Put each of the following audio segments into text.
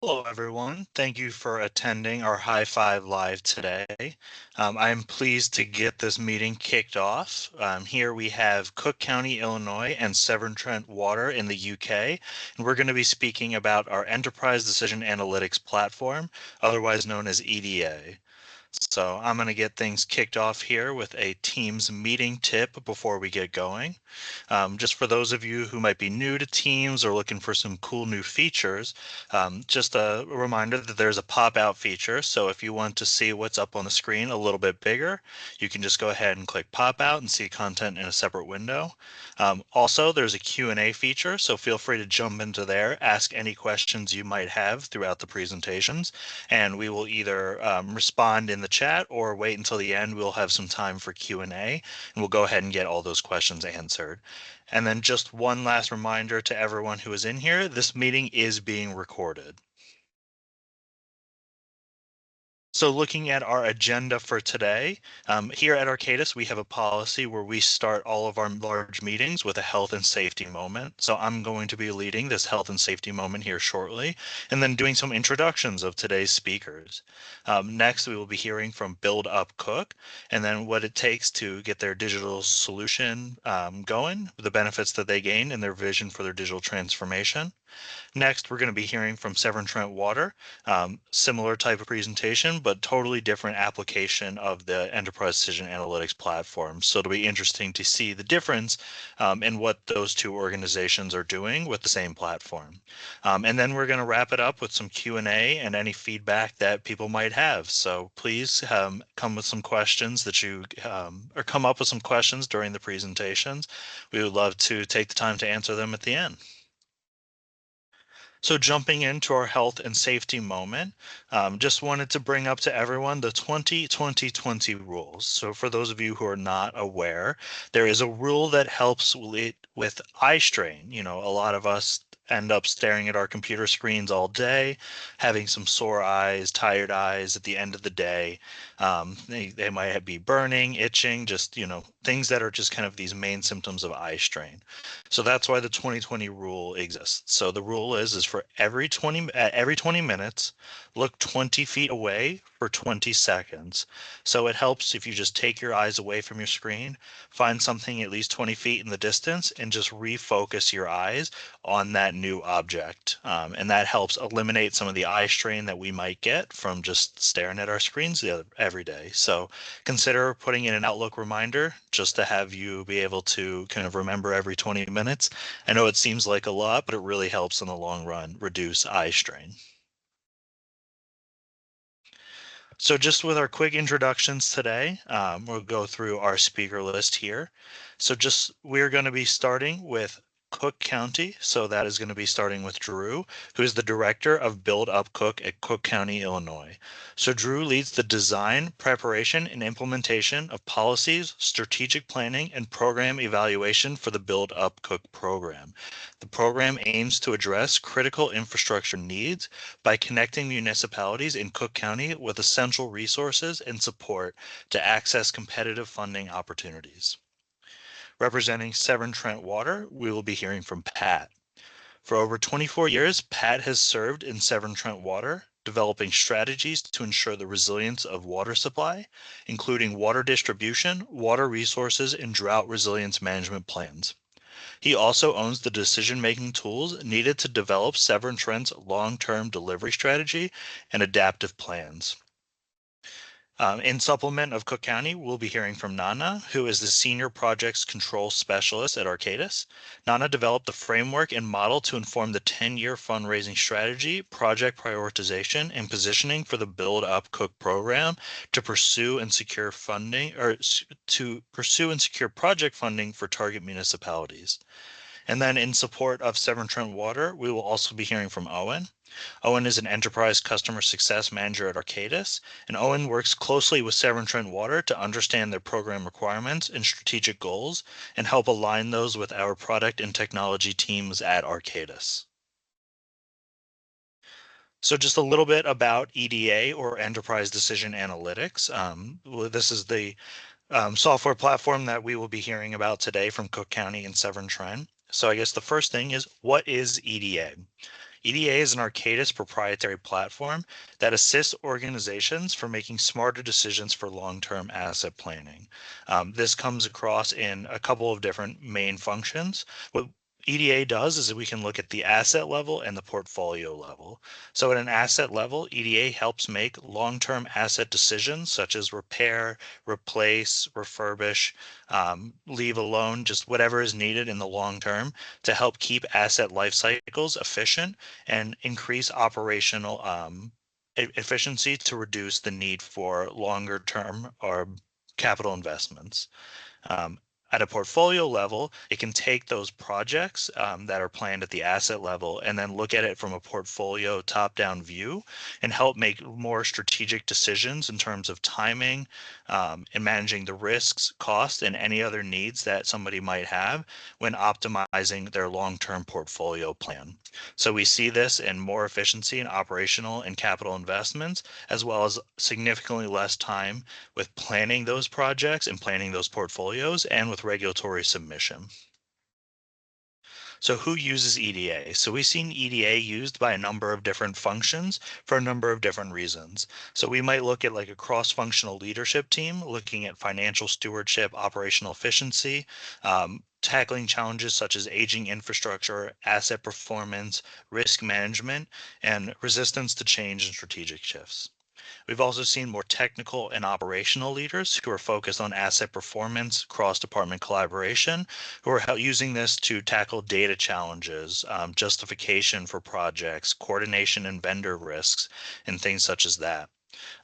Hello, everyone. Thank you for attending our High Five Live today. I am pleased to get this meeting kicked off. Here we have Cook County, Illinois, and Severn Trent Water in the UK, and we're going to be speaking about our Enterprise Decision Analytics platform, otherwise known as EDA. So I'm going to get things kicked off here with a Teams meeting tip before we get going. Just for those of you who might be new to Teams or looking for some cool new features, just a reminder that there's a pop-out feature. So if you want to see what's up on the screen a little bit bigger, you can just go ahead and click pop-out and see content in a separate window. Also, there's a Q&A feature, so feel free to jump into there, ask any questions you might have throughout the presentations, and we will either respond in the chat or wait until the end. We'll have some time for Q&A, and we'll go ahead and get all those questions answered. And then just one last reminder to everyone who is in here, this meeting is being recorded. So looking at our agenda for today, here at Arcadis, we have a policy where we start all of our large meetings with a health and safety moment. So I'm going to be leading this health and safety moment here shortly, and then doing some introductions of today's speakers. Next, we will be hearing from Build Up Cook, and then what it takes to get their digital solution going, the benefits that they gain, and their vision for their digital transformation. Next, we're going to be hearing from Severn Trent Water, similar type of presentation, but totally different application of the Enterprise Decision Analytics platform. So it'll be interesting to see the difference in what those two organizations are doing with the same platform. And then we're going to wrap it up with some Q&A and any feedback that people might have. So please come with some questions that you, or come up with some questions during the presentations. We would love to take the time to answer them at the end. So jumping into our health and safety moment, just wanted to bring up to everyone the 20-20-20 rules. So for those of you who are not aware, there is a rule that helps with eye strain. You know, a lot of us end up staring at our computer screens all day, having some sore eyes, tired eyes at the end of the day. They might be burning, itching, just, you know, things that are just kind of these main symptoms of eye strain. So that's why the 20-20 rule exists. So the rule is for every 20 minutes, look 20 feet away for 20 seconds. So it helps if you just take your eyes away from your screen, find something at least 20 feet in the distance, and just refocus your eyes on that new object. And that helps eliminate some of the eye strain that we might get from just staring at our screens every day. So consider putting in an Outlook reminder just to have you be able to kind of remember every 20 minutes. I know it seems like a lot, but it really helps in the long run reduce eye strain. So just with our quick introductions today, we'll go through our speaker list here. So just we're going to be starting with Cook County. So that is going to be starting with Drew, who is the director of Build Up Cook at Cook County, Illinois. So Drew leads the design, preparation, and implementation of policies, strategic planning, and program evaluation for the Build Up Cook program. The program aims to address critical infrastructure needs by connecting municipalities in Cook County with essential resources and support to access competitive funding opportunities. Representing Severn Trent Water, we will be hearing from Pat. For over 24 years, Pat has served in Severn Trent Water, developing strategies to ensure the resilience of water supply, including water distribution, water resources, and drought resilience management plans. He also owns the decision-making tools needed to develop Severn Trent's long-term delivery strategy and adaptive plans. In supplement of Cook County, we'll be hearing from Nana, who is the Senior Projects Control Specialist at Arcadis. Nana developed the framework and model to inform the 10-year fundraising strategy, project prioritization, and positioning for the Build Up Cook program to pursue and secure funding, or to pursue and secure project funding for target municipalities. And then in support of Severn Trent Water, we will also be hearing from Owen. Owen is an enterprise customer success manager at Arcadis, and Owen works closely with Severn Trent Water to understand their program requirements and strategic goals and help align those with our product and technology teams at Arcadis. So just a little bit about EDA, or Enterprise Decision Analytics. This is the software platform that we will be hearing about today from Cook County and Severn Trent. So I guess the first thing is, what is EDA? EDA is an Arcadis proprietary platform that assists organizations for making smarter decisions for long-term asset planning. This comes across in a couple of different main functions. What EDA does is that we can look at the asset level and the portfolio level. So at an asset level, EDA helps make long-term asset decisions such as repair, replace, refurbish, leave alone, just whatever is needed in the long term to help keep asset life cycles efficient and increase operational efficiency to reduce the need for longer term or capital investments. Um, at a portfolio level, it can take those projects that are planned at the asset level and then look at it from a portfolio top-down view and help make more strategic decisions in terms of timing and managing the risks, costs, and any other needs that somebody might have when optimizing their long-term portfolio plan. So we see this in more efficiency in operational and capital investments, as well as significantly less time with planning those projects and planning those portfolios and with regulatory submission. So who uses EDA? So we've seen EDA used by a number of different functions for a number of different reasons. So we might look at like a cross-functional leadership team, looking at financial stewardship, operational efficiency, tackling challenges such as aging infrastructure, asset performance, risk management, and resistance to change and strategic shifts. We've also seen more technical and operational leaders who are focused on asset performance, cross-department collaboration, who are using this to tackle data challenges, justification for projects, coordination and vendor risks, and things such as that.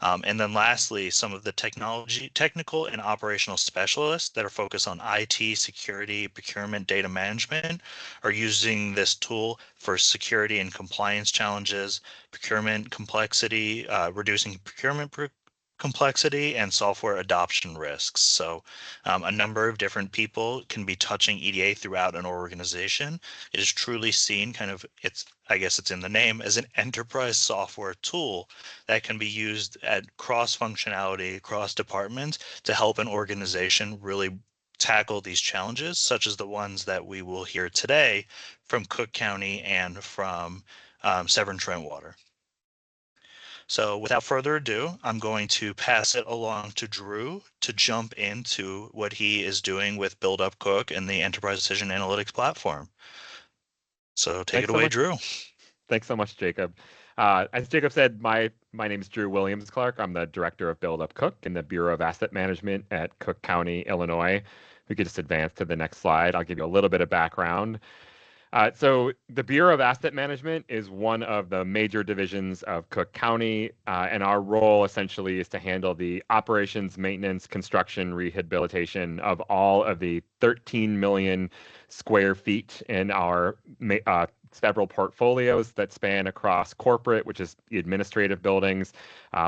And then lastly, some of the technical and operational specialists that are focused on IT, security, procurement, data management are using this tool for security and compliance challenges, procurement complexity, reducing complexity and software adoption risks. So a number of different people can be touching EDA throughout an organization. It is truly seen I guess it's in the name, as an enterprise software tool that can be used at cross functionality, across departments to help an organization really tackle these challenges, such as the ones that we will hear today from Cook County and from Severn Trent Water. So without further ado, I'm going to pass it along to Drew to jump into what he is doing with Build Up Cook and the Enterprise Decision Analytics platform. So take it away, Drew. Thanks so much, Jacob. As Jacob said, my name is Drew Williams-Clark. I'm the director of Build Up Cook in the Bureau of Asset Management at Cook County, Illinois. We could just advance to the next slide. I'll give you a little bit of background. So the Bureau of Asset Management is one of the major divisions of Cook County, and our role essentially is to handle the operations, maintenance, construction, rehabilitation of all of the 13 million square feet in our several portfolios that span across corporate, which is the administrative buildings,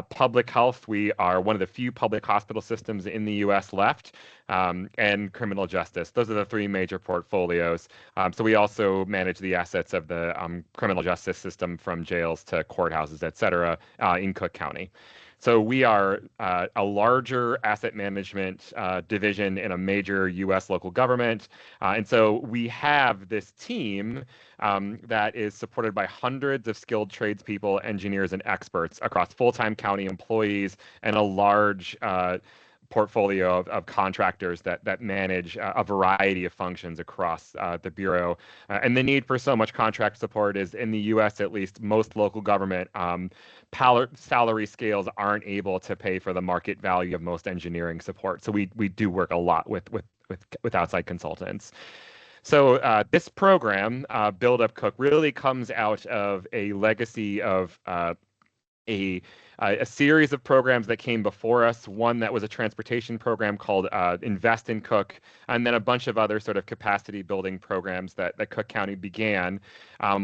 public health. We are one of the few public hospital systems in the U.S. left, and criminal justice. Those are the three major portfolios. So we also manage the assets of the criminal justice system, from jails to courthouses, et cetera, in Cook County. So we are a larger asset management division in a major U.S. local government. And so we have this team that is supported by hundreds of skilled tradespeople, engineers, and experts across full-time county employees and a large portfolio of contractors that manage a variety of functions across the Bureau. And the need for so much contract support is, in the U.S. at least, most local government salary scales aren't able to pay for the market value of most engineering support. So we do work a lot with outside consultants. So this program, Build Up Cook, really comes out of a legacy of a series of programs that came before us. One that was a transportation program called Invest in Cook, and then a bunch of other sort of capacity building programs that Cook County began,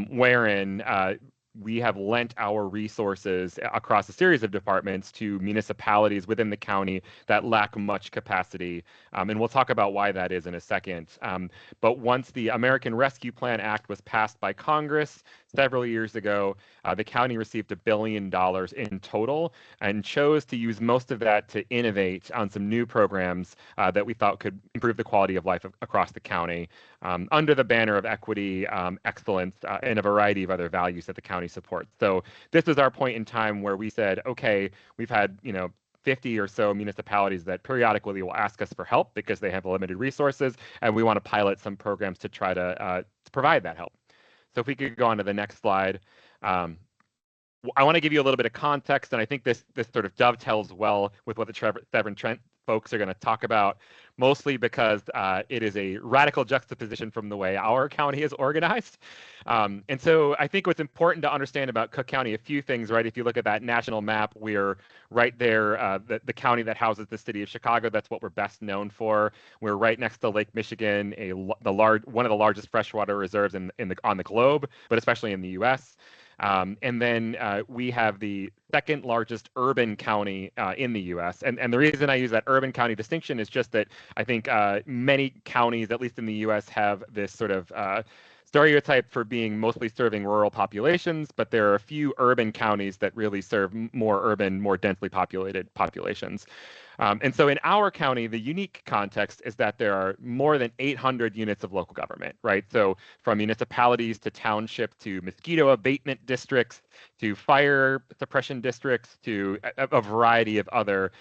wherein we have lent our resources across a series of departments to municipalities within the county that lack much capacity. And we'll talk about why that is in a second. But once the American Rescue Plan Act was passed by Congress several years ago, the county received $1 billion in total and chose to use most of that to innovate on some new programs that we thought could improve the quality of life across the county under the banner of equity, excellence, and a variety of other values that the county supports. So this was our point in time where we said, okay, we've had, 50 or so municipalities that periodically will ask us for help because they have limited resources, and we want to pilot some programs to try to provide that help. So if we could go on to the next slide. I want to give you a little bit of context, and I think this sort of dovetails well with what the Severn Trent folks are going to talk about, mostly because it is a radical juxtaposition from the way our county is organized. And so I think what's important to understand about Cook County, a few things, right? If you look at that national map, we're right there, the county that houses the city of Chicago. That's what we're best known for. We're right next to Lake Michigan, one of the largest freshwater reserves on the globe, but especially in the U.S. And then we have the second largest urban county in the U.S. And the reason I use that urban county distinction is just that I think many counties, at least in the U.S., have this sort of stereotype for being mostly serving rural populations, but there are a few urban counties that really serve more urban, more densely populated populations. And so in our county, the unique context is that there are more than 800 units of local government, right? So from municipalities to township to mosquito abatement districts to fire suppression districts to a variety of other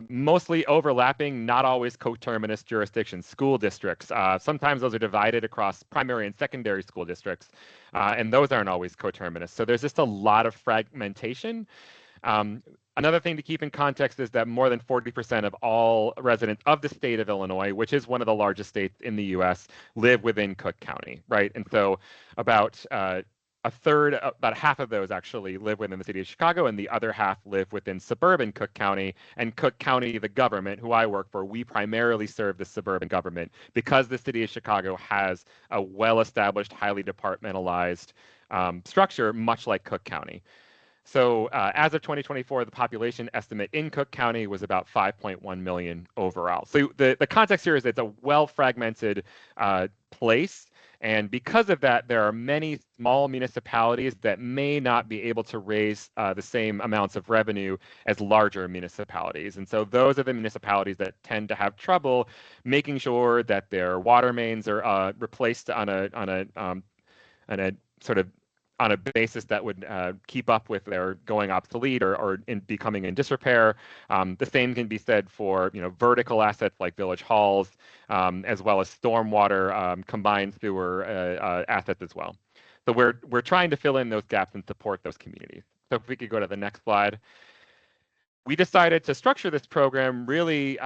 mostly overlapping, not always coterminous jurisdictions, school districts. Sometimes those are divided across primary and secondary school districts, and those aren't always coterminous. So there's just a lot of fragmentation. Another thing to keep in context is that more than 40% of all residents of the state of Illinois, which is one of the largest states in the U.S., live within Cook County, right? And so about about half of those actually live within the city of Chicago, and the other half live within suburban Cook County. And Cook County, the government, who I work for, we primarily serve the suburban government because the city of Chicago has a well-established, highly departmentalized structure, much like Cook County. So as of 2024, the population estimate in Cook County was about 5.1 million overall. So the context here is it's a well-fragmented place. And because of that, there are many small municipalities that may not be able to raise the same amounts of revenue as larger municipalities. And so those are the municipalities that tend to have trouble making sure that their water mains are replaced on a sort of on a basis that would keep up with their going obsolete or becoming in disrepair. The same can be said for vertical assets like village halls, as well as stormwater combined sewer assets as well. So we're trying to fill in those gaps and support those communities. So if we could go to the next slide. We decided to structure this program really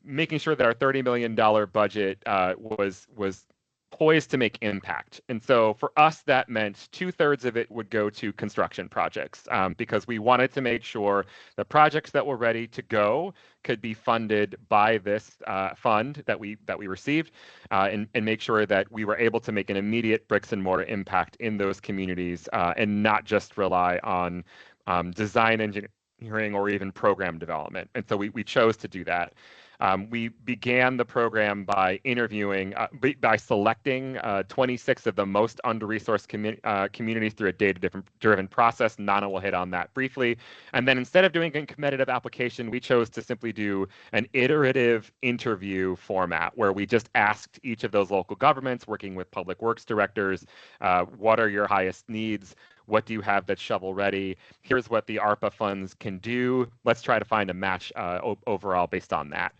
making sure that our $30 million budget was poised to make impact. And so for us, that meant 2/3 of it would go to construction projects because we wanted to make sure the projects that were ready to go could be funded by this fund that we received and make sure that we were able to make an immediate bricks and mortar impact in those communities and not just rely on design engineering or even program development. And so we chose to do that. We began the program by interviewing, by selecting 26 of the most under-resourced communities through a data-driven process. Nana will hit on that briefly. And then instead of doing a competitive application, we chose to simply do an iterative interview format where we just asked each of those local governments working with public works directors, what are your highest needs? What do you have that's shovel ready? Here's what the ARPA funds can do. Let's try to find a match overall based on that.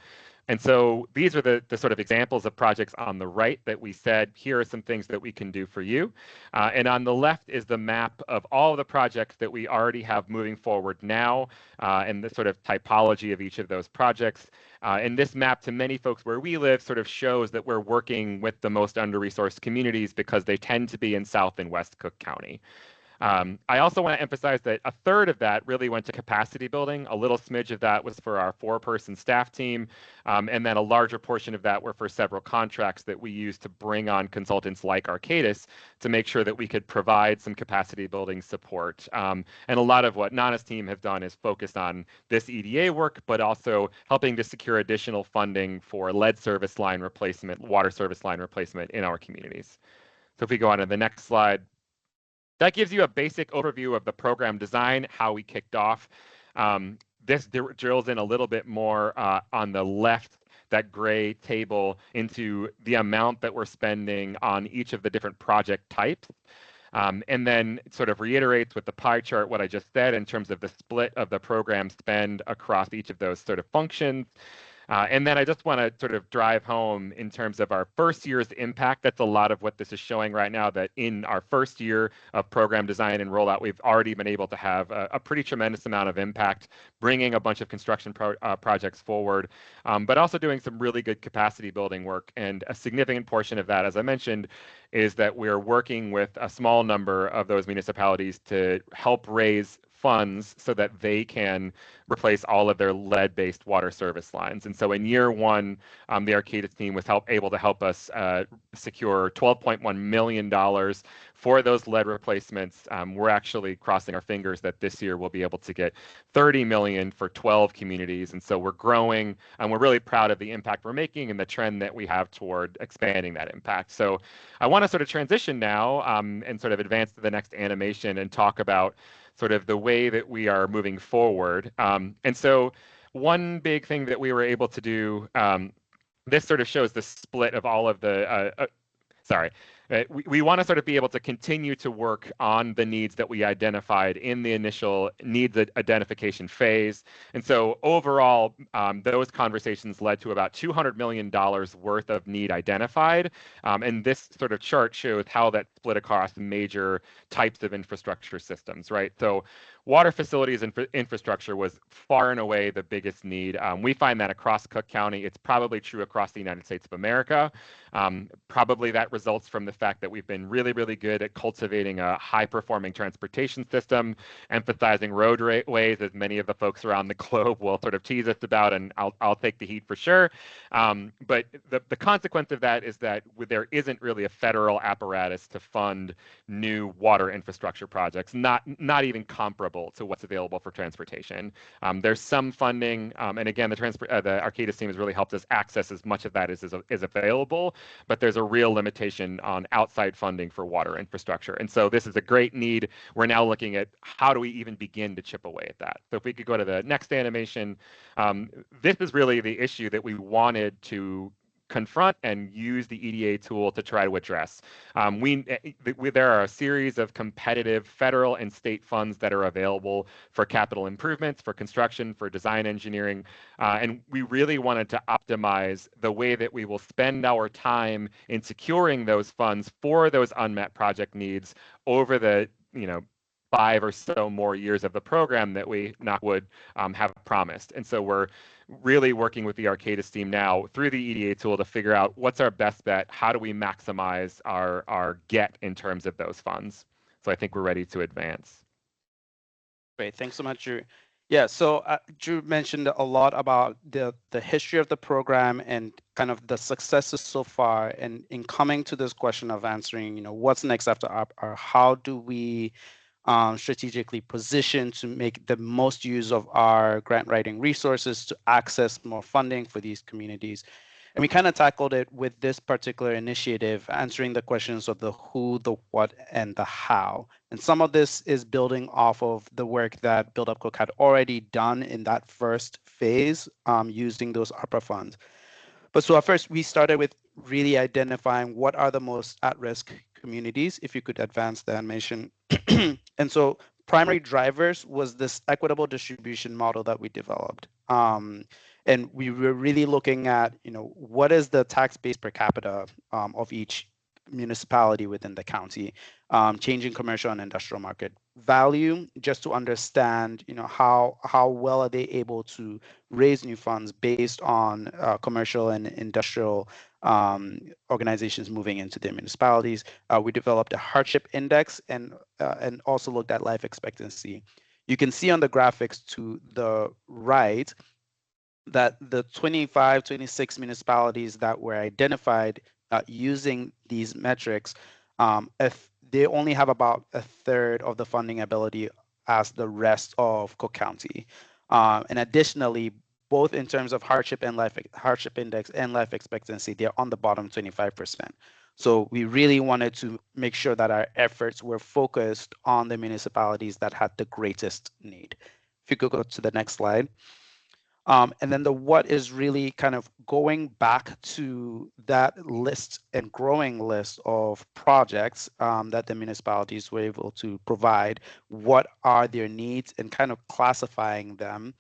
And so these are the sort of examples of projects on the right that we said, here are some things that we can do for you. And on the left is the map of all of the projects that we already have moving forward now and the sort of typology of each of those projects. And this map to many folks where we live sort of shows that we're working with the most under-resourced communities because they tend to be in South and West Cook County. I also want to emphasize that 1/3 of that really went to capacity building. A little smidge of that was for our 4-person staff team. And then a larger portion of that were for several contracts that we used to bring on consultants like Arcadis to make sure that we could provide some capacity building support. And a lot of what Nana's team have done is focused on this EDA work, but also helping to secure additional funding for lead service line replacement, water service line replacement in our communities. So if we go on to the next slide. that gives you a basic overview of the program design, how we kicked off. This drills in a little bit more on the left, that gray table, into the amount that we're spending on each of the different project types. And then sort of reiterates with the pie chart what I just said in terms of the split of the program spend across each of those sort of functions. And then I just want to sort of drive home in terms of our first year's impact. That's a lot of what this is showing right now, that in our first year of program design and rollout, we've already been able to have a pretty tremendous amount of impact, bringing a bunch of construction projects forward, but also doing some really good capacity building work. And a significant portion of that, as I mentioned, is that we're working with a small number of those municipalities to help raise funds so that they can replace all of their lead-based water service lines. And so in year one, the Arcadis team was able to help us secure $12.1 million for those lead replacements. We're actually crossing our fingers that this year we'll be able to get $30 million for 12 communities. And so we're growing, and we're really proud of the impact we're making and the trend that we have toward expanding that impact. So I want to sort of transition now and sort of advance to the next animation and talk about sort of the way that we are moving forward. And so one big thing that we were able to do, this sort of shows the split of all of the, we want to sort of be able to continue to work on the needs that we identified in the initial needs identification phase. And so overall, those conversations led to about $200 million worth of need identified. And this sort of chart shows how that split across major types of infrastructure systems, right? So water facilities and infrastructure was far and away the biggest need. We find that across Cook County. It's probably true across the United States of America. Probably that results from the fact that we've been really, really good at cultivating a high-performing transportation system, emphasizing roadways, as many of the folks around the globe will sort of tease us about, and I'll take the heat for sure. But the consequence of that is that there isn't really a federal apparatus to fund new water infrastructure projects, not even comparable to what's available for transportation. There's some funding, and again, the Arcadis team has really helped us access as much of that as is available, but there's a real limitation on outside funding for water infrastructure. And so this is a great need. We're now looking at how do we even begin to chip away at that. So if we could go to the next animation, this is really the issue that we wanted to confront and use the EDA tool to try to address. There are a series of competitive federal and state funds that are available for capital improvements, for construction, for design engineering, and we really wanted to optimize the way that we will spend our time in securing those funds for those unmet project needs over the 5 or so more years of the program that we, knock wood, have promised. And so we're really working with the Arcadis team now through the EDA tool to figure out what's our best bet, how do we maximize our get in terms of those funds. So I think we're ready to advance. Great, thanks so much, Drew. Yeah, so Drew mentioned a lot about the history of the program and kind of the successes so far. And in coming to this question of answering, what's next after or how do we strategically position to make the most use of our grant writing resources to access more funding for these communities. And we kind of tackled it with this particular initiative, answering the questions of the who, the what, and the how. And some of this is building off of the work that Build Up Cook had already done in that first phase using those ARPA funds. But so at first, we started with really identifying what are the most at-risk communities, if you could advance the animation. And so primary drivers was this equitable distribution model that we developed. And we were really looking at, what is the tax base per capita of each municipality within the county, changing commercial and industrial market value, just to understand, how well are they able to raise new funds based on commercial and industrial organizations moving into their municipalities. We developed a hardship index and also looked at life expectancy. You can see on the graphics to the right that the 25, 26 municipalities that were identified using these metrics, if they only have about a third of the funding ability as the rest of Cook County. And additionally, both in terms of hardship index and life expectancy, they're on the bottom 25%. So we really wanted to make sure that our efforts were focused on the municipalities that had the greatest need. If you could go to the next slide. And then the what is really kind of going back to that list and growing list of projects that the municipalities were able to provide. What are their needs, and kind of classifying them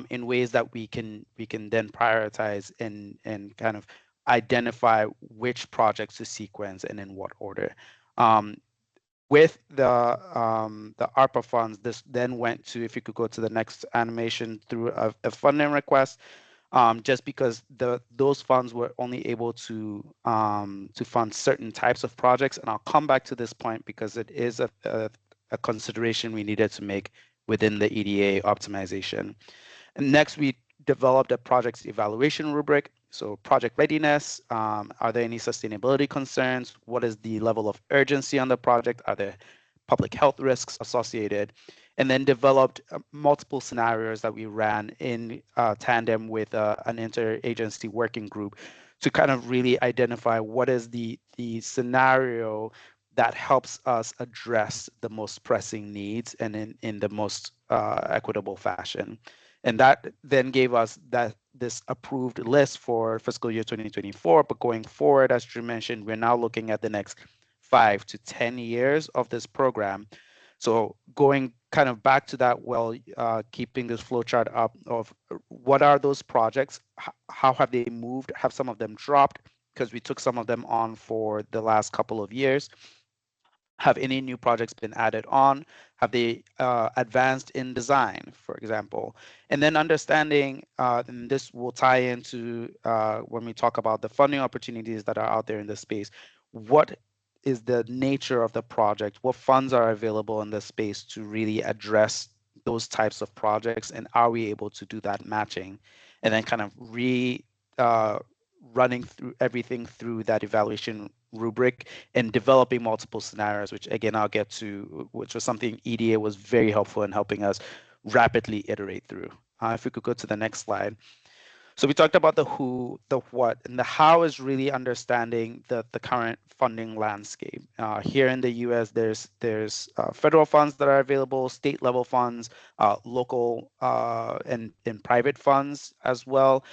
in ways that we can then prioritize and kind of identify which projects to sequence and in what order. With the ARPA funds, this then went to, if you could go to the next animation, through a funding request, just because those funds were only able to fund certain types of projects. And I'll come back to this point because it is a consideration we needed to make within the EDA optimization. And next, we developed a project's evaluation rubric. So project readiness, are there any sustainability concerns? What is the level of urgency on the project? Are there public health risks associated? And then developed multiple scenarios that we ran in tandem with an interagency working group to kind of really identify what is the scenario that helps us address the most pressing needs and in the most equitable fashion. And that then gave us this approved list for fiscal year 2024. But going forward, as Drew mentioned, we're now looking at the next 5 to 10 years of this program. So going kind of back to that, keeping this flowchart up of what are those projects, how have they moved, have some of them dropped because we took some of them on for the last couple of years. Have any new projects been added on? Have they advanced in design, for example? And then understanding, and this will tie into when we talk about the funding opportunities that are out there in the space, what is the nature of the project? What funds are available in the space to really address those types of projects? And are we able to do that matching? And then kind of running through everything through that evaluation rubric and developing multiple scenarios, which again, I'll get to, which was something EDA was very helpful in helping us rapidly iterate through. If we could go to the next slide. So we talked about the who, the what, and the how is really understanding the current funding landscape. Here in the US, there's federal funds that are available, state level funds, local and private funds as well.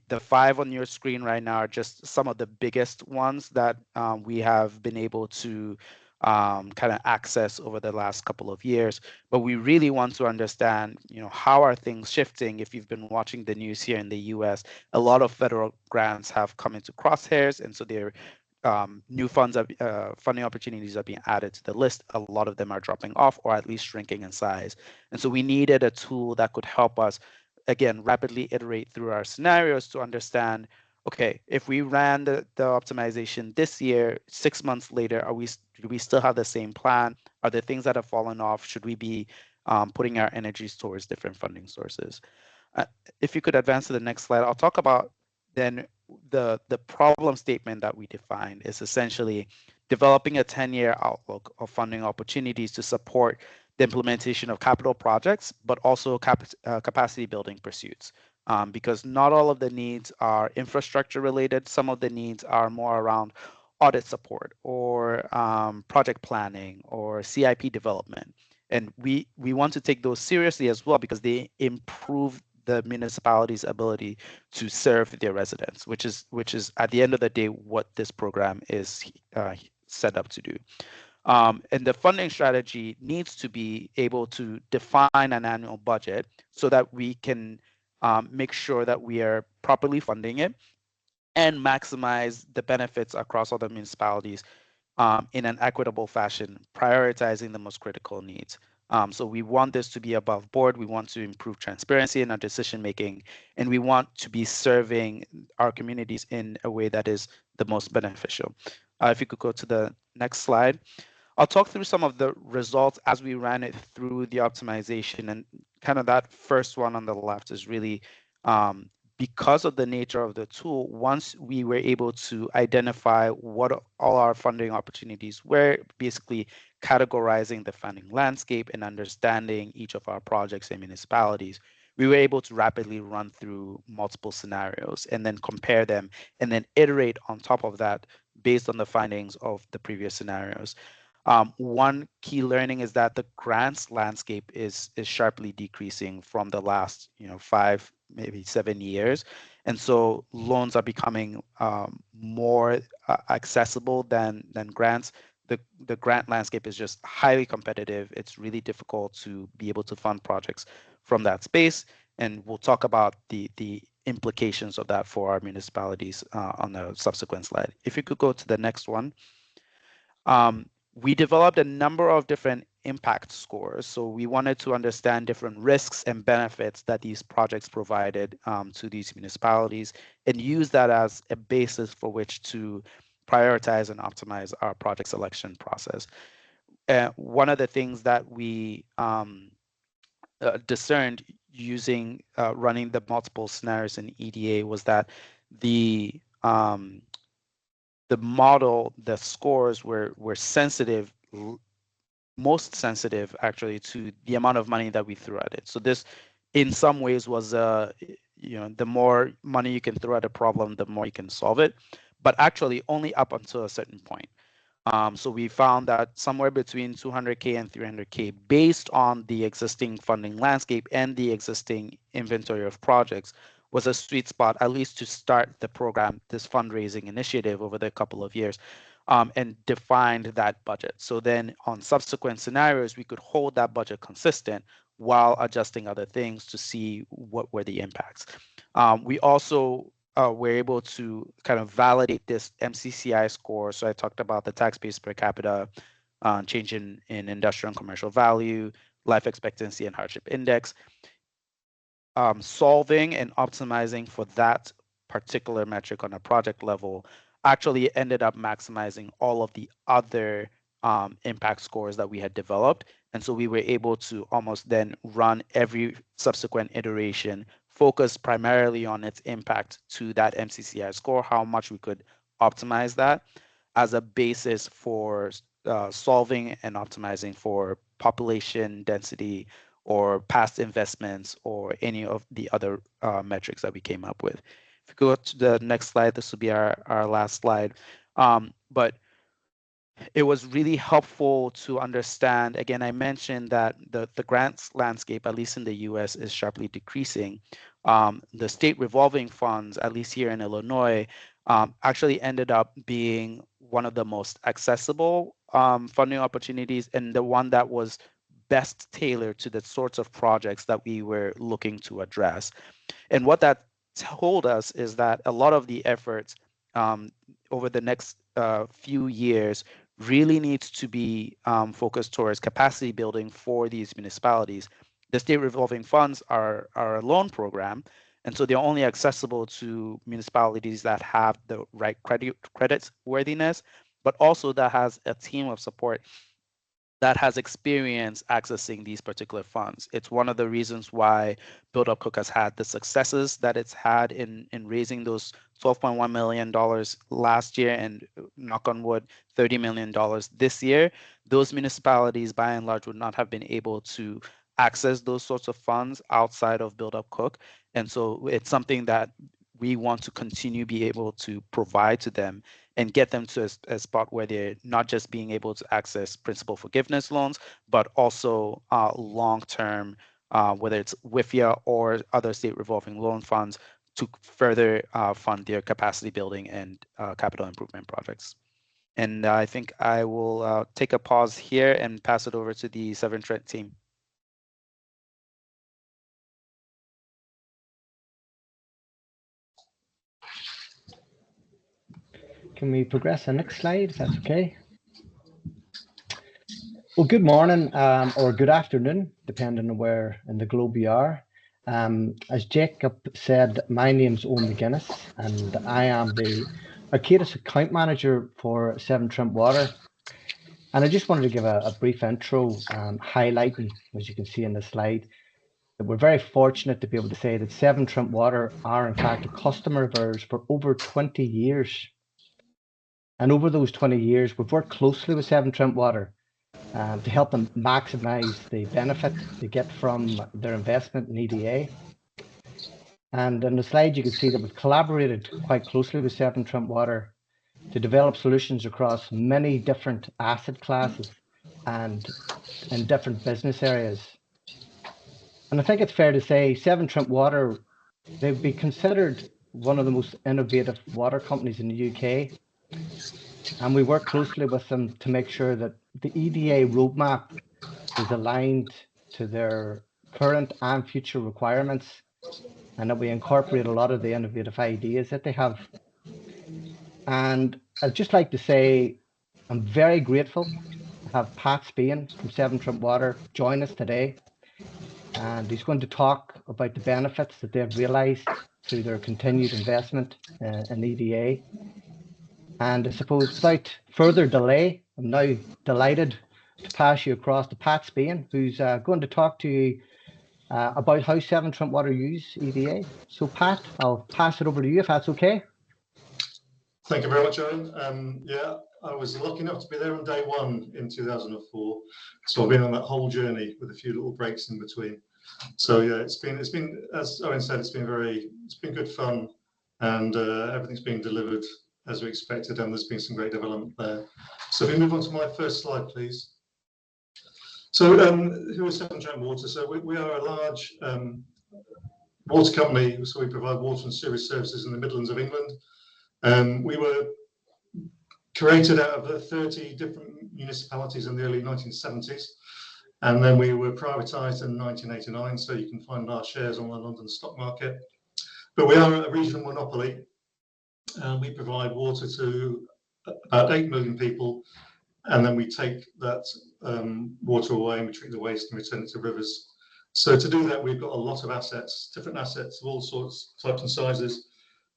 The 5 on your screen right now are just some of the biggest ones that we have been able to kind of access over the last couple of years. But we really want to understand, how are things shifting? If you've been watching the news here in the US, a lot of federal grants have come into crosshairs, and so they're new funding opportunities are being added to the list. A lot of them are dropping off or at least shrinking in size. And so we needed a tool that could help us, again, rapidly iterate through our scenarios to understand, okay, if we ran the optimization this year, 6 months later, do we still have the same plan? Are there things that have fallen off? Should we be putting our energies towards different funding sources? If you could advance to the next slide, I'll talk about then the problem statement that we defined is essentially developing a 10-year outlook of funding opportunities to support the implementation of capital projects, but also capacity building pursuits. Because not all of the needs are infrastructure related. Some of the needs are more around audit support or project planning or CIP development. And we want to take those seriously as well because they improve the municipality's ability to serve their residents, which is at the end of the day what this program is set up to do. And the funding strategy needs to be able to define an annual budget so that we can make sure that we are properly funding it and maximize the benefits across other municipalities in an equitable fashion, prioritizing the most critical needs. So we want this to be above board. We want to improve transparency in our decision making, and we want to be serving our communities in a way that is the most beneficial. If you could go to the next slide. I'll talk through some of the results as we ran it through the optimization, and kind of that first one on the left is really because of the nature of the tool. Once we were able to identify what all our funding opportunities were, basically categorizing the funding landscape and understanding each of our projects and municipalities, we were able to rapidly run through multiple scenarios and then compare them and then iterate on top of that based on the findings of the previous scenarios. One key learning is that the grants landscape is sharply decreasing from the last 5, maybe 7 years, and so loans are becoming more accessible than grants. The grant landscape is just highly competitive. It's really difficult to be able to fund projects from that space, and we'll talk about the implications of that for our municipalities on the subsequent slide. If you could go to the next one. We developed a number of different impact scores. So we wanted to understand different risks and benefits that these projects provided to these municipalities and use that as a basis for which to prioritize and optimize our project selection process. One of the things that we discerned using running the multiple scenarios in EDA was that the model, the scores were sensitive, most sensitive actually, to the amount of money that we threw at it. So this, in some ways, was the more money you can throw at a problem, the more you can solve it, but actually only up until a certain point. So we found that somewhere between 200K and 300K, based on the existing funding landscape and the existing inventory of projects, was a sweet spot, at least to start the program, this fundraising initiative over the couple of years, and defined that budget. So then on subsequent scenarios, we could hold that budget consistent while adjusting other things to see what were the impacts. We also were able to kind of validate this MCCI score. So I talked about the tax base per capita, change in industrial and commercial value, life expectancy, and hardship index. Solving and optimizing for that particular metric on a project level actually ended up maximizing all of the other impact scores that we had developed. And so we were able to almost then run every subsequent iteration, focus primarily on its impact to that MCCI score, how much we could optimize that as a basis for solving and optimizing for population density or past investments or any of the other metrics that we came up with. If you go to the next slide, this will be our last slide. But it was really helpful to understand, again, I mentioned that the grants landscape, at least in the US, is sharply decreasing. The state revolving funds, at least here in Illinois, actually ended up being one of the most accessible funding opportunities and the one that was best tailored to the sorts of projects that we were looking to address. And what that told us is that a lot of the efforts over the next few years really needs to be focused towards capacity building for these municipalities. The state revolving funds are a loan program, and so they're only accessible to municipalities that have the right credit worthiness, but also that has a team of support that has experience accessing these particular funds. It's one of the reasons why Build Up Cook has had the successes that it's had in raising those $12.1 million last year and, knock on wood, $30 million this year. Those municipalities, by and large, would not have been able to access those sorts of funds outside of Build Up Cook. And so it's something that we want to continue be able to provide to them and get them to a spot where they're not just being able to access principal forgiveness loans, but also long-term, whether it's WIFIA or other state revolving loan funds, to further fund their capacity building and capital improvement projects. And I think I will take a pause here and pass it over to the Severn Trent team. Can we progress the next slide, if that's okay? Well, good morning or good afternoon, depending on where in the globe you are. As Jacob said, my name's Owen McGuinness, and I am the Arcadis account manager for Severn Trent Water. And I just wanted to give a brief intro, highlighting, as you can see in the slide, that we're very fortunate to be able to say that Severn Trent Water are in fact a customer of ours for over 20 years. And over those 20 years, we've worked closely with Severn Trent Water to help them maximize the benefit they get from their investment in EDA. And on the slide, you can see that we've collaborated quite closely with Severn Trent Water to develop solutions across many different asset classes and in different business areas. And I think it's fair to say Severn Trent Water, they'd be considered one of the most innovative water companies in the UK. And we work closely with them to make sure that the EDA roadmap is aligned to their current and future requirements, and that we incorporate a lot of the innovative ideas that they have. And I'd just like to say I'm very grateful to have Pat Spain from Severn Trent Water join us today. And he's going to talk about the benefits that they've realised through their continued investment in EDA. And I suppose without further delay, I'm now delighted to pass you across to Pat Spain, who's going to talk to you about how Severn Trent Water use EDA. So Pat, I'll pass it over to you if that's okay. Thank you very much, Owen. Yeah, I was lucky enough to be there on day one in 2004. So I've been on that whole journey with a few little breaks in between. So yeah, it's been as Owen said, it's been good fun, and everything's been delivered as we expected, and there's been some great development there. So if we move on to my first slide, please. So who is Severn Trent Water? So we are a large water company, so we provide water and sewage services in the Midlands of England. We were created out of 30 different municipalities in the early 1970s, and then we were privatised in 1989, so you can find our shares on the London stock market. But we are a regional monopoly, and we provide water to about 8 million people, and then we take that water away and we treat the waste and return it to rivers. So to do that, we've got a lot of assets, different assets of all sorts, types and sizes,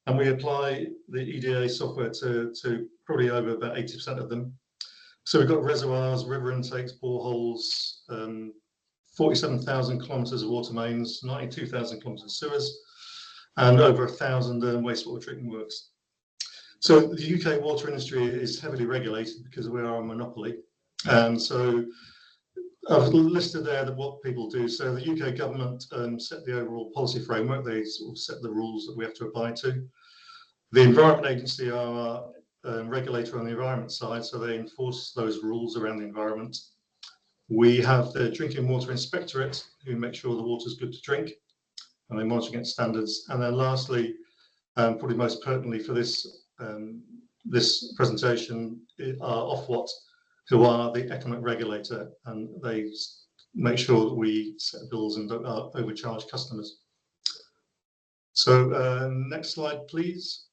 and we apply the EDA software to probably over about 80% of them. So we've got reservoirs, river intakes, boreholes, 47,000 kilometres of water mains, 92,000 kilometres of sewers, and over 1,000 wastewater treatment works. So the UK water industry is heavily regulated because we are a monopoly. And so I've listed there what people do. So the UK government set the overall policy framework. They sort of set the rules that we have to abide to. The Environment Agency are our regulator on the environment side, so they enforce those rules around the environment. We have the Drinking Water Inspectorate, who make sure the water is good to drink, and they monitor against standards. And then lastly, probably most pertinently for this this presentation, are Ofwat, who are the economic regulator, and they make sure that we set bills and don't overcharge customers. So next slide, please.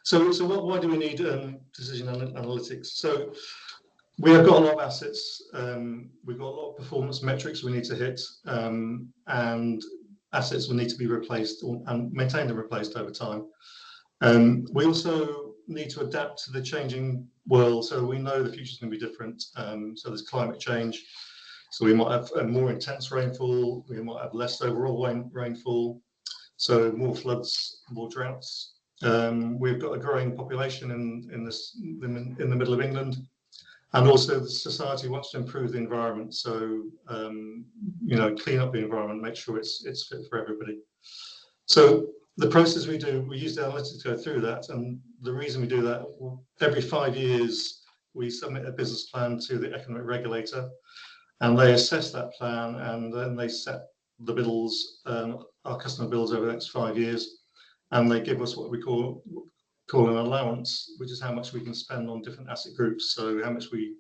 So why do we need decision analytics? So we have got a lot of assets. We've got a lot of performance metrics we need to hit, and assets will need to be replaced and maintained and replaced over time. We also need to adapt to the changing world, so we know the future is going to be different. So there's climate change, so we might have more intense rainfall, we might have less overall rainfall, so more floods, more droughts. We've got a growing population in the middle of England, and also the society wants to improve the environment, so clean up the environment, make sure it's fit for everybody. So the process we do, we use the analytics to go through that, and the reason we do that, every 5 years we submit a business plan to the economic regulator, and they assess that plan, and then they set the bills, our customer bills over the next 5 years, and they give us what we call an allowance, which is how much we can spend on different asset groups. So how much we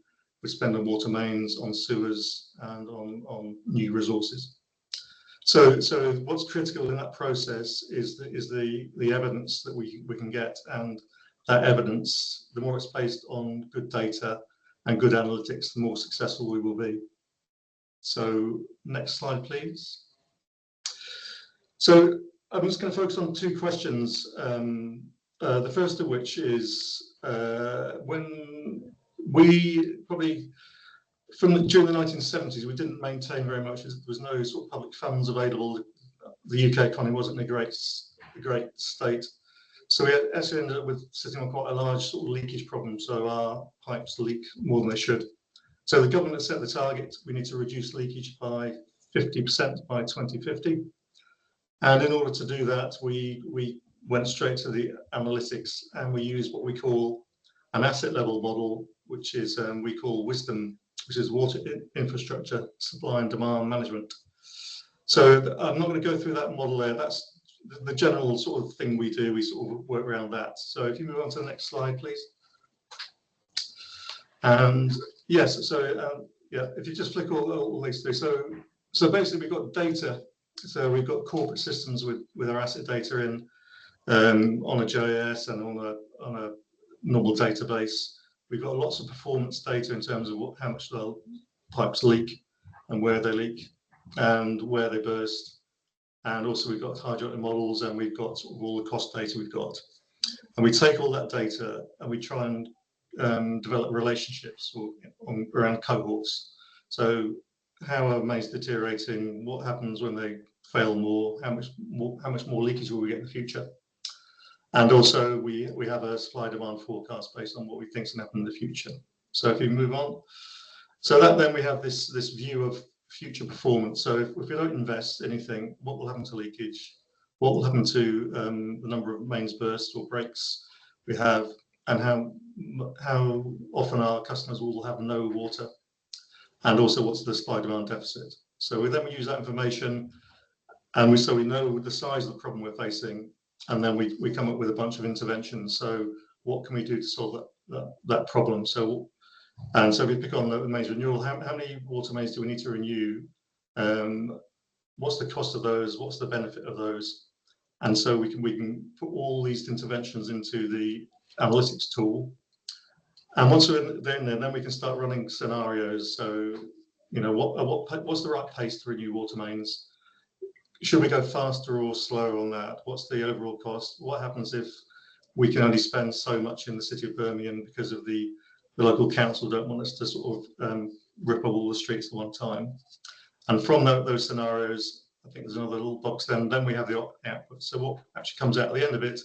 spend on water mains, on sewers, and on new resources. So what's critical in that process is the evidence that we can get, and that evidence, the more it's based on good data and good analytics, the more successful we will be. So next slide, please. So I'm just going to focus on 2 questions. The first of which is when we probably during the 1970s, we didn't maintain very much. There was no sort of public funds available. The UK economy wasn't in a great state, so we actually ended up with sitting on quite a large sort of leakage problem. So our pipes leak more than they should. So the government set the target: we need to reduce leakage by 50% by 2050. And in order to do that, we went straight to the analytics, and we used what we call an asset level model, which is we call WISDOM, which is Water Infrastructure Supply and Demand Management. So I'm not going to go through that model there. That's the general sort of thing we do. We sort of work around that. So if you move on to the next slide, please. And yes, so yeah, if you just flick all these through. So basically we've got data. So we've got corporate systems with our asset data in on a JS and on a normal database. We've got lots of performance data in terms of how much the pipes leak and where they leak and where they burst. And also we've got hydraulic models, and we've got sort of all the cost data we've got. And we take all that data and we try and develop relationships around cohorts. So how are mains deteriorating? What happens when they fail more? How much more leakage will we get in the future? And also we have a supply demand forecast based on what we think is going to happen in the future. So if you move on, so that then we have this view of future performance. So if we don't invest anything, what will happen to leakage? What will happen to the number of mains bursts or breaks we have, and how often our customers will have no water, and also what's the supply demand deficit. So we use that information, and we know the size of the problem we're facing, and then we come up with a bunch of interventions. So what can we do to solve that problem? So if we pick on the mains renewal, how many water mains do we need to renew? What's the cost of those? What's the benefit of those? And so we can put all these interventions into the analytics tool. And once we're in there, then we can start running scenarios. So, you know, what's the right pace to renew water mains? Should we go faster or slower on that? What's the overall cost? What happens if we can only spend so much in the city of Birmingham because of the local council don't want us to sort of rip up all the streets at one time? And from those scenarios, I think there's another little box then we have the output. So what actually comes out at the end of it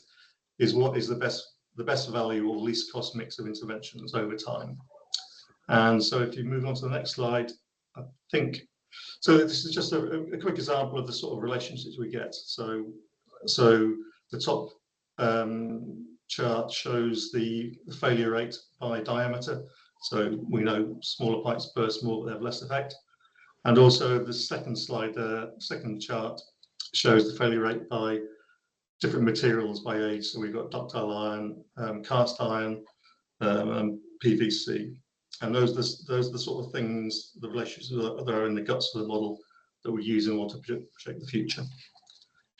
is what is the best value or least cost mix of interventions over time. And so if you move on to the next slide, I think, so this is just a quick example of the sort of relationships we get. So the top chart shows the failure rate by diameter. So we know smaller pipes burst more, but they have less effect. And also the second chart shows the failure rate by different materials by age. So we've got ductile iron, cast iron, and PVC. And those are the sort of things, the relationships that are in the guts of the model that we use in order to project the future.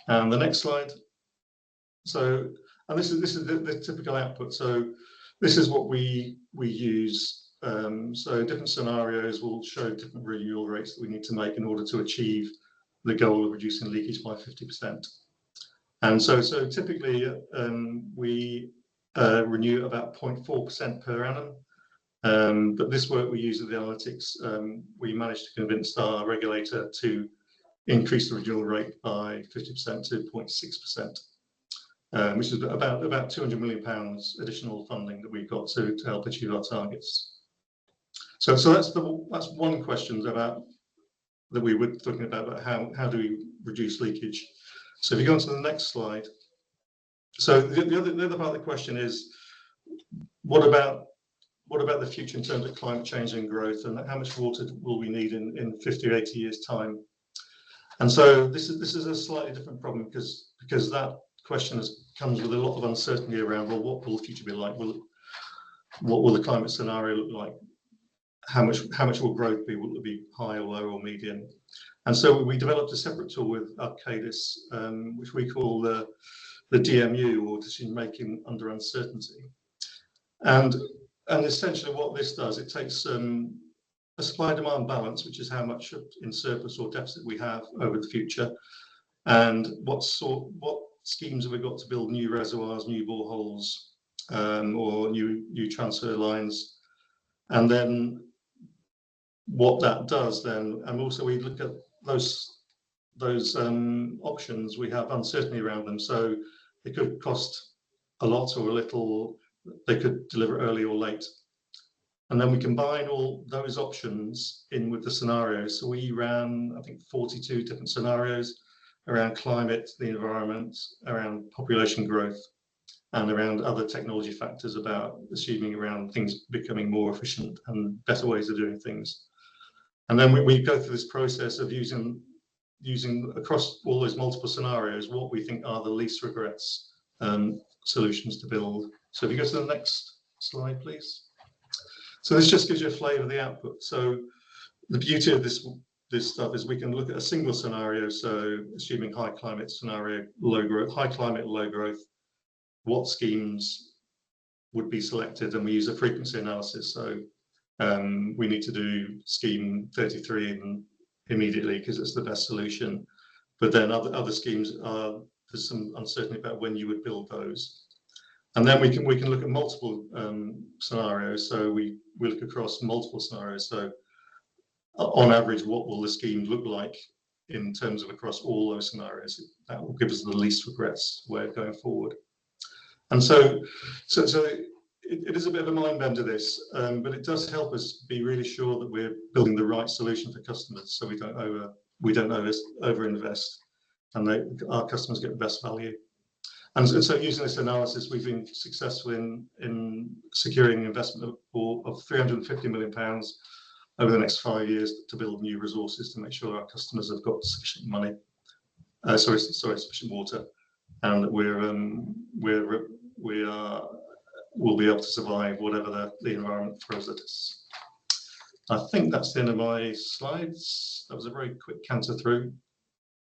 And the next slide. So, and this is the typical output. So this is what we use. So different scenarios will show different renewal rates that we need to make in order to achieve the goal of reducing leakage by 50%. And so typically we renew about 0.4% per annum. But this work we use with the analytics, we managed to convince our regulator to increase the renewal rate by 50% to 0.6%, which is about £200 million additional funding that we got to help achieve our targets. So that's one question about that we were talking about how do we reduce leakage. So if you go on to the next slide. So the other part of the question is, what about the future in terms of climate change and growth, and how much water will we need in 50 or 80 years' time? And so this is a slightly different problem because that question comes with a lot of uncertainty around, well, what will the future be like? What will the climate scenario look like? How much will growth be? Will it be high or low or medium? And so we developed a separate tool with Arcadis, which we call the DMU, or decision making under uncertainty. And essentially what this does, it takes a supply demand balance, which is how much in surplus or deficit we have over the future, and what schemes have we got to build new reservoirs, new boreholes, or new transfer lines, and then what that does then, and also we look at those options, we have uncertainty around them. So it could cost a lot or a little, they could deliver early or late. And then we combine all those options in with the scenarios. So we ran, I think, 42 different scenarios, around climate, the environment, around population growth, and around other technology factors about assuming around things becoming more efficient and better ways of doing things. And then we go through this process of using across all those multiple scenarios what we think are the least regrets solutions to build. So if you go to the next slide, please. So this just gives you a flavour of the output. So the beauty of this stuff is we can look at a single scenario. So assuming high climate scenario, low growth, high climate, low growth, what schemes would be selected, and we use a frequency analysis. So we need to do scheme 33 immediately because it's the best solution. But then other schemes there's some uncertainty about when you would build those. And then we can look at multiple scenarios. So we look across multiple scenarios. So on average, what will the scheme look like in terms of across all those scenarios? That will give us the least regrets way of going forward. And so it is a bit of a mind bender, this, but it does help us be really sure that we're building the right solution for customers, so we don't overinvest, and our customers get the best value. And so using this analysis, we've been successful in securing an investment of £350 million over the next 5 years to build new resources to make sure our customers have got sufficient money, sufficient water, and that we'll be able to survive whatever the environment throws at us. I think that's the end of my slides. That was a very quick canter through.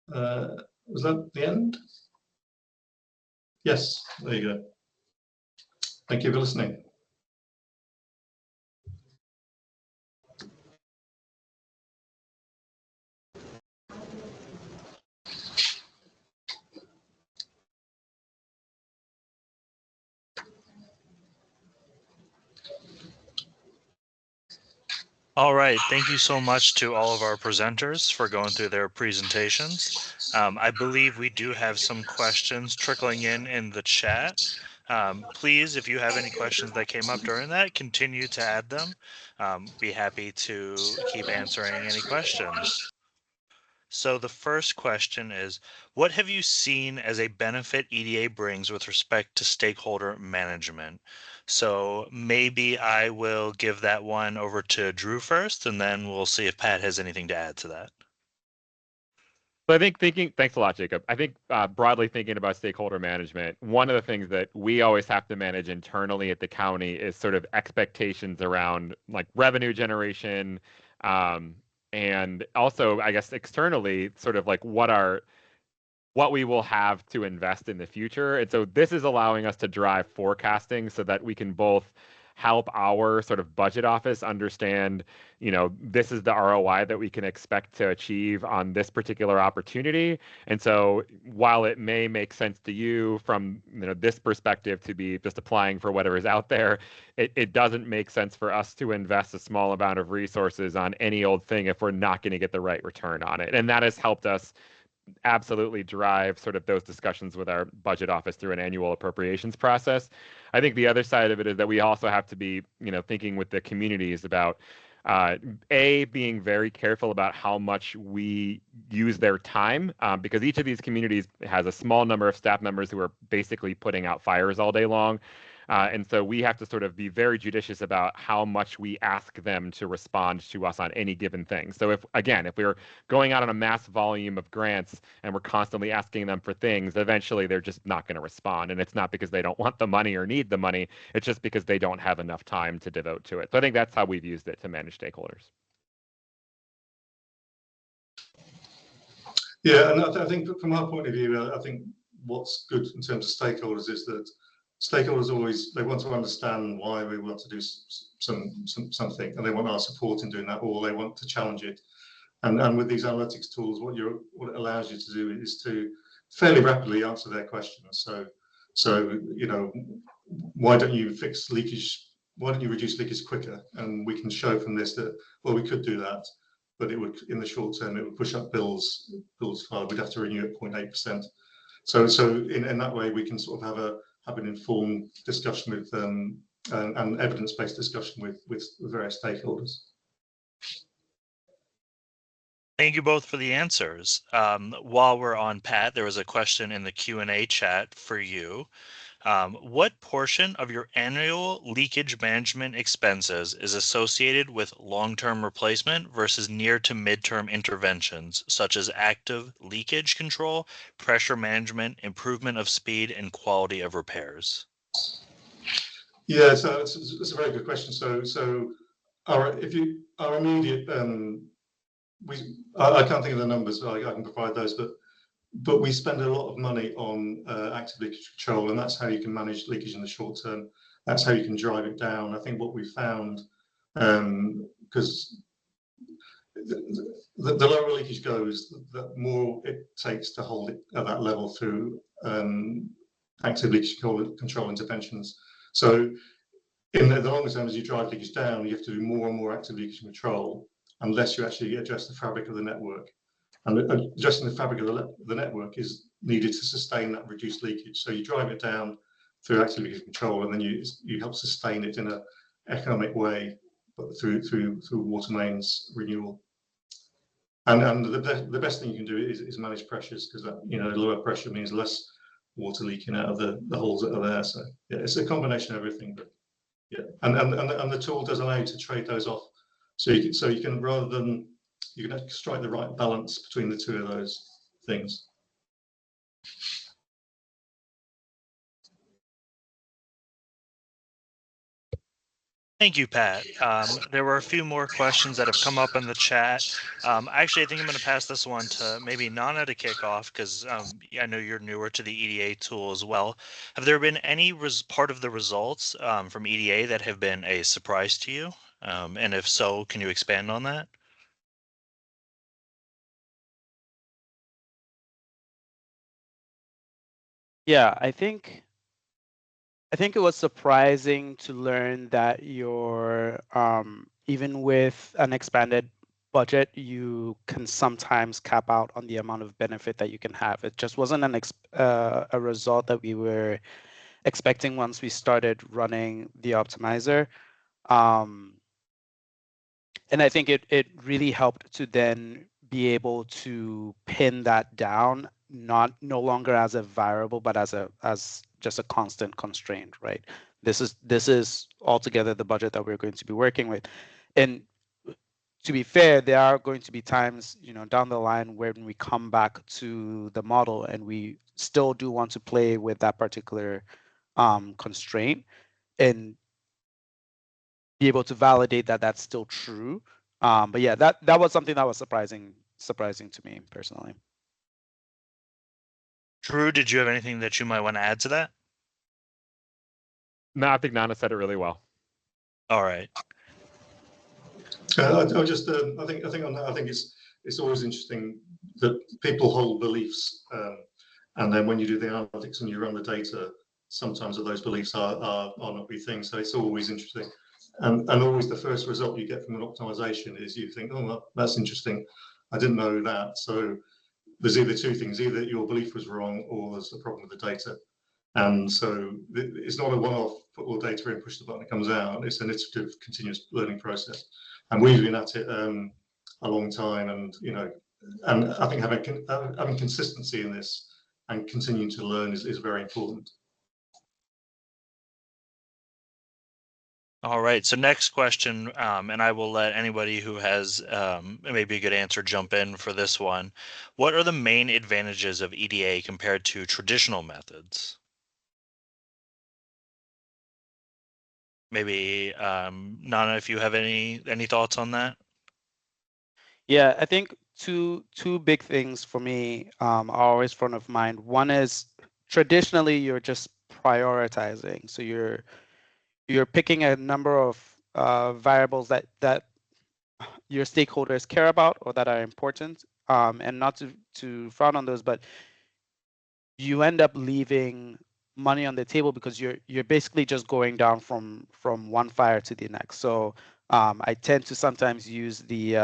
Was that the end? Yes, there you go. Thank you for listening. All right, thank you so much to all of our presenters for going through their presentations. I believe we do have some questions trickling in the chat. Please, if you have any questions that came up during that, continue to add them. Be happy to keep answering any questions. So the first question is, what have you seen as a benefit EDA brings with respect to stakeholder management? So maybe I will give that one over to Drew first, and then we'll see if Pat has anything to add to that. So I think thanks a lot, Jacob. I think broadly thinking about stakeholder management, one of the things that we always have to manage internally at the county is sort of expectations around like revenue generation, and also, I guess, externally, sort of like what we will have to invest in the future. And so this is allowing us to drive forecasting so that we can both help our sort of budget office understand, this is the ROI that we can expect to achieve on this particular opportunity. And so while it may make sense to you from this perspective to be just applying for whatever is out there, it doesn't make sense for us to invest a small amount of resources on any old thing if we're not going to get the right return on it. And that has helped us absolutely drive sort of those discussions with our budget office through an annual appropriations process. I think the other side of it is that we also have to be, thinking with the communities about being very careful about how much we use their time, because each of these communities has a small number of staff members who are basically putting out fires all day long. And so we have to sort of be very judicious about how much we ask them to respond to us on any given thing. So if we're going out on a mass volume of grants and we're constantly asking them for things, eventually they're just not going to respond. And it's not because they don't want the money or need the money. It's just because they don't have enough time to devote to it. So I think that's how we've used it to manage stakeholders. Yeah, and I think from our point of view, I think what's good in terms of stakeholders is that stakeholders they want to understand why we want to do something, and they want our support in doing that, or they want to challenge it. And with these analytics tools, what it allows you to do is to fairly rapidly answer their questions. So why don't you fix leakage? Why don't you reduce leakage quicker? And we can show from this that, well, we could do that, but it would, in the short term, it would push up bills far. We'd have to renew at 0.8%. So in that way, we can sort of have an informed discussion with them and evidence-based discussion with various stakeholders. Thank you both for the answers. While we're on Pat, there was a question in the Q&A chat for you. What portion of your annual leakage management expenses is associated with long-term replacement versus near to midterm interventions, such as active leakage control, pressure management, improvement of speed, and quality of repairs? Yeah, so it's a very good question. So our immediate I can't think of the numbers, but I can provide those, but we spend a lot of money on active leakage control, and that's how you can manage leakage in the short term. That's how you can drive it down. I think what we found, because the lower leakage goes, the more it takes to hold it at that level through active leakage control interventions. So in the longer term, as you drive leakage down, you have to do more and more active leakage control unless you actually address the fabric of the network. And adjusting the fabric of the network is needed to sustain that reduced leakage. So you drive it down through active leakage control, and then you help sustain it in an economic way, but through water mains renewal. And the best thing you can do is manage pressures, because that, lower pressure means less water leaking out of the holes that are there. So yeah, it's a combination of everything. But yeah, and the tool does allow you to trade those off. So you can rather than you can strike the right balance between the two of those things. Thank you, Pat. There were a few more questions that have come up in the chat. Actually, I think I'm going to pass this one to maybe Nana to kick off, because I know you're newer to the EDA tool as well. Have there been any part of the results from EDA that have been a surprise to you? And if so, can you expand on that? Yeah, I think it was surprising to learn that your even with an expanded budget, you can sometimes cap out on the amount of benefit that you can have. It just wasn't a result that we were expecting once we started running the optimizer. And I think it really helped to then be able to pin that down, no longer as a variable, but as just a constant constraint, right? This is altogether the budget that we're going to be working with. And to be fair, there are going to be times, down the line when we come back to the model and we still do want to play with that particular constraint and be able to validate that that's still true. But yeah, that was something that was surprising to me personally. Drew, did you have anything that you might want to add to that? No, I think Nana said it really well. All right. I just I think on that, I think it's always interesting that people hold beliefs, and then when you do the analytics and you run the data, sometimes those beliefs are not be things. So it's always interesting, and always the first result you get from an optimization is you think, oh, that's interesting, I didn't know that. So there's either two things: either your belief was wrong, or there's a problem with the data. And so it's not a one-off, put all data in, push the button, it comes out. It's an iterative, continuous learning process. And we've been at it a long time, and and I think having consistency in this and continuing to learn is very important. All right. So next question, and I will let anybody who has maybe a good answer jump in for this one. What are the main advantages of EDA compared to traditional methods? Maybe Nana, if you have any thoughts on that. Yeah, I think two big things for me are always front of mind. One is traditionally you're just prioritizing, so you're picking a number of variables that your stakeholders care about or that are important, and not to frown on those, but you end up leaving money on the table because you're basically just going down from one fire to the next. So I tend to sometimes use the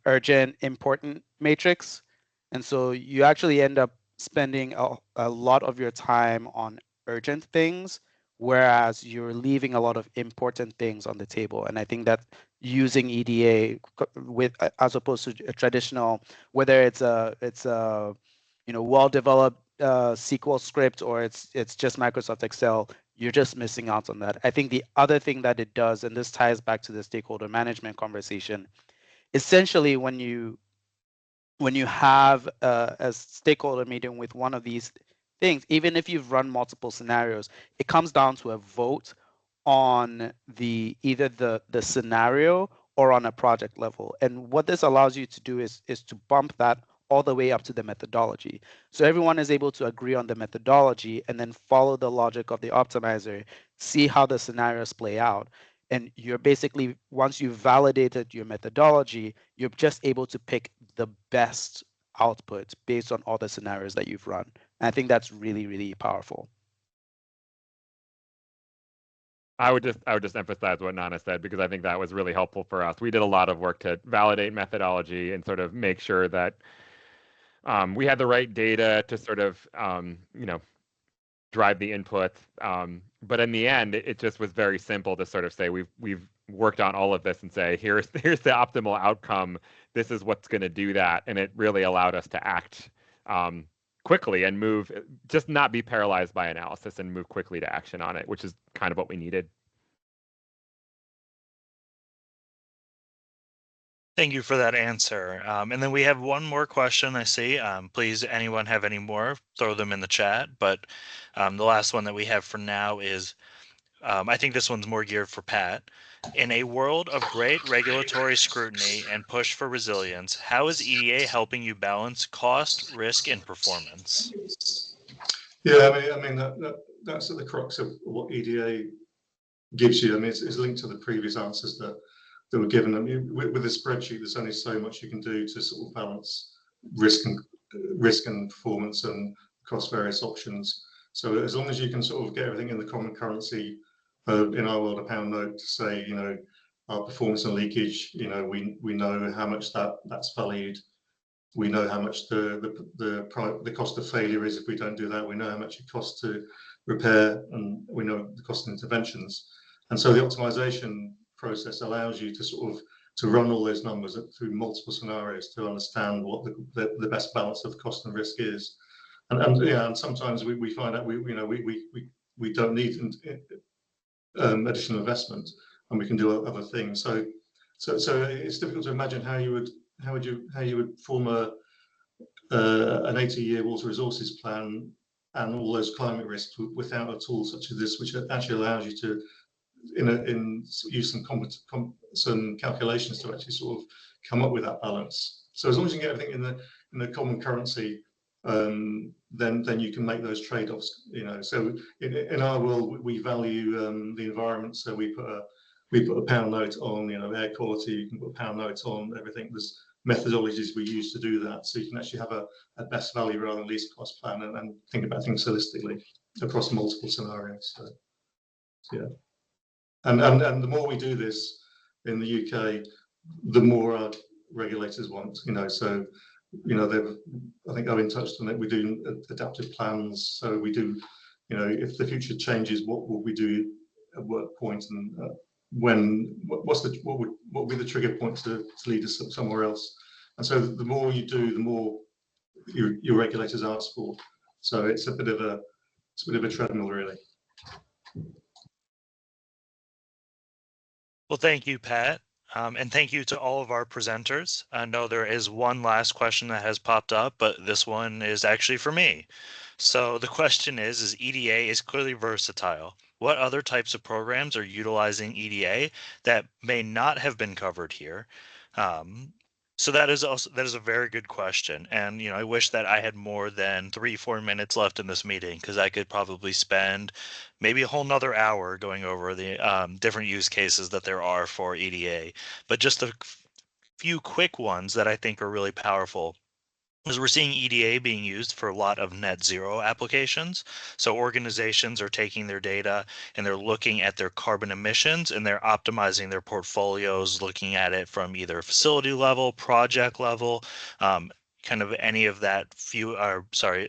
urgent important matrix, and so you actually end up spending a lot of your time on urgent things, whereas you're leaving a lot of important things on the table. And I think that using EDA with as opposed to a traditional, whether it's a well-developed SQL script or it's just Microsoft Excel, you're just missing out on that. I think the other thing that it does, and this ties back to the stakeholder management conversation, essentially when you have a stakeholder meeting with one of these things, even if you've run multiple scenarios, it comes down to a vote on either the scenario or on a project level. And what this allows you to do is to bump that all the way up to the methodology. So everyone is able to agree on the methodology and then follow the logic of the optimizer, see how the scenarios play out. And you're basically, once you've validated your methodology, you're just able to pick the best output based on all the scenarios that you've run. And I think that's really, really powerful. I would just emphasize what Nana said, because I think that was really helpful for us. We did a lot of work to validate methodology and sort of make sure that we had the right data to sort of drive the inputs. But in the end, it just was very simple to sort of say we've worked on all of this and say here's the optimal outcome. This is what's going to do that, and it really allowed us to act quickly and move, just not be paralyzed by analysis and move quickly to action on it, which is kind of what we needed. Thank you for that answer. And then we have one more question I see. Please, anyone have any more, throw them in the chat. But the last one that we have for now is, I think this one's more geared for Pat. In a world of great regulatory scrutiny and push for resilience, how is EDA helping you balance cost, risk, and performance? Yeah, I mean that's at the crux of what EDA gives you. I mean, it's linked to the previous answers that were given. I mean, with a spreadsheet, there's only so much you can do to sort of balance risk and performance and across various options. So as long as you can sort of get everything in the common currency, in our world, a pound note, to say, our performance and leakage, we know how much that's valued. We know how much the cost of failure is if we don't do that. We know how much it costs to repair, and we know the cost of interventions. And so the optimization process allows you to sort of to run all those numbers through multiple scenarios to understand what the best balance of cost and risk is. And sometimes we find out we don't need additional investment, and we can do other things. So it's difficult to imagine how you would form an 80-year water resources plan and all those climate risks without a tool such as this, which actually allows you to use some calculations to actually sort of come up with that balance. So as long as you get everything in the common currency, then you can make those trade-offs. So in our world, we value the environment. So we put a pound note on air quality. You can put a pound note on everything. There's methodologies we use to do that, so you can actually have a best value rather than least cost plan, and think about things holistically across multiple scenarios. So yeah, and the more we do this in the UK, the more our regulators want. So I think Owen touched on it. We do adaptive plans. So we do, if the future changes, what will we do at work point, and what would be the trigger point to lead us somewhere else? And so the more you do, the more your regulators ask for. So it's a bit of a treadmill, really. Well, thank you, Pat. And thank you to all of our presenters. I know there is one last question that has popped up, but this one is actually for me. So the question is EDA is clearly versatile. What other types of programs are utilizing EDA that may not have been covered here? So that is a very good question. And, I wish that I had more than 3-4 minutes left in this meeting, because I could probably spend maybe a whole nother hour going over the different use cases that there are for EDA. But just a few quick ones that I think are really powerful is we're seeing EDA being used for a lot of net zero applications. So organizations are taking their data and they're looking at their carbon emissions, and they're optimizing their portfolios, looking at it from either facility level, project level, kind of any of that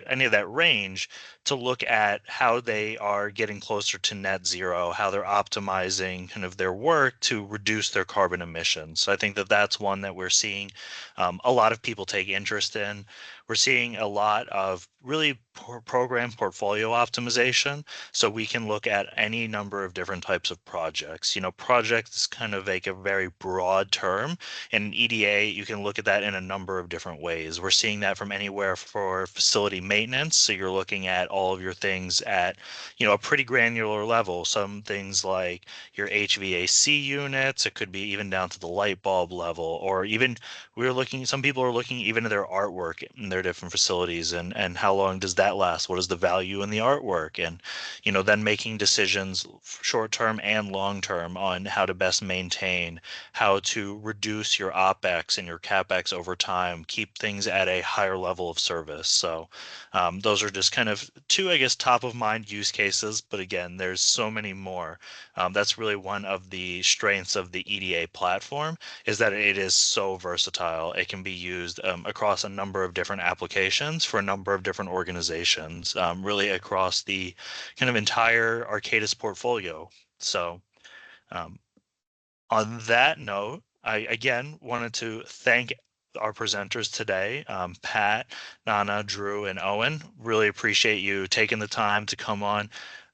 any of that range to look at how they are getting closer to net zero, how they're optimizing kind of their work to reduce their carbon emissions. So I think that that's one that we're seeing a lot of people take interest in. We're seeing a lot of really program portfolio optimization. So we can look at any number of different types of projects. You know, project is kind of like a very broad term. In EDA, you can look at that in a number of different ways. We're seeing that from anywhere for facility maintenance. So you're looking at all of your things at, you know, a pretty granular level. Some things like your HVAC units, it could be even down to the light bulb level, or even some people are looking even at their artwork in their different facilities and how long does that last? What is the value in the artwork? And, you know, then making decisions short term and long term on how to best maintain, how to reduce your OPEX and your CAPEX over time, keep things at a higher level of service. So those are just kind of two, I guess, top of mind use cases. But again, there's so many more. That's really one of the strengths of the EDA platform, is that it is so versatile. It can be used across a number of different applications for a number of different organizations, really across the kind of entire Arcadis portfolio. So on that note, I again wanted to thank our presenters today, Pat, Nana, Drew, and Owen. Really appreciate you taking the time to come on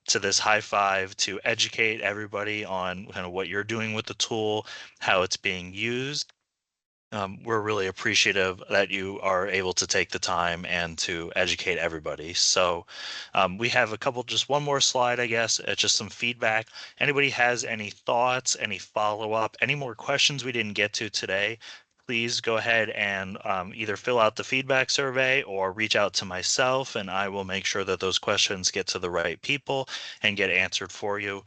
to this high five to educate everybody on kind of what you're doing with the tool, how it's being used. We're really appreciative that you are able to take the time and to educate everybody. So we have just one more slide, I guess, just some feedback. Anybody has any thoughts, any follow-up, any more questions we didn't get to today, please go ahead and either fill out the feedback survey or reach out to myself, and I will make sure that those questions get to the right people and get answered for you.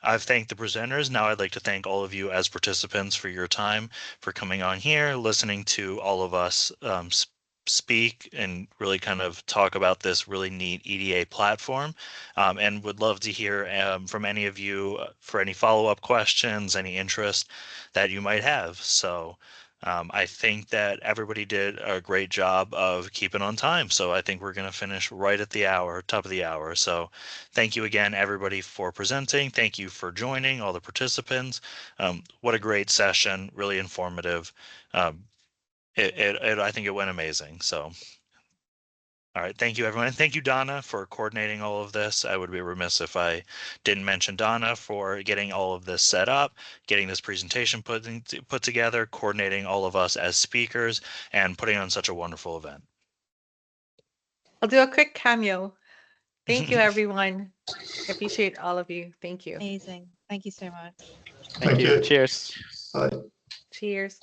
I've thanked the presenters. Now I'd like to thank all of you as participants for your time, for coming on here, listening to all of us speak and really kind of talk about this really neat EDA platform, and would love to hear from any of you for any follow-up questions, any interest that you might have. So I think that everybody did a great job of keeping on time. So I think we're going to finish right at the hour, top of the hour. So thank you again, everybody, for presenting. Thank you for joining, all the participants. What a great session, really informative. I think it went amazing. So, all right, thank you, everyone. And thank you, Donna, for coordinating all of this. I would be remiss if I didn't mention Donna for getting all of this set up, getting this presentation put together, coordinating all of us as speakers, and putting on such a wonderful event. I'll do a quick cameo. Thank you, everyone. I appreciate all of you. Thank you. Amazing. Thank you so much. Thank you. Cheers. Bye. Cheers.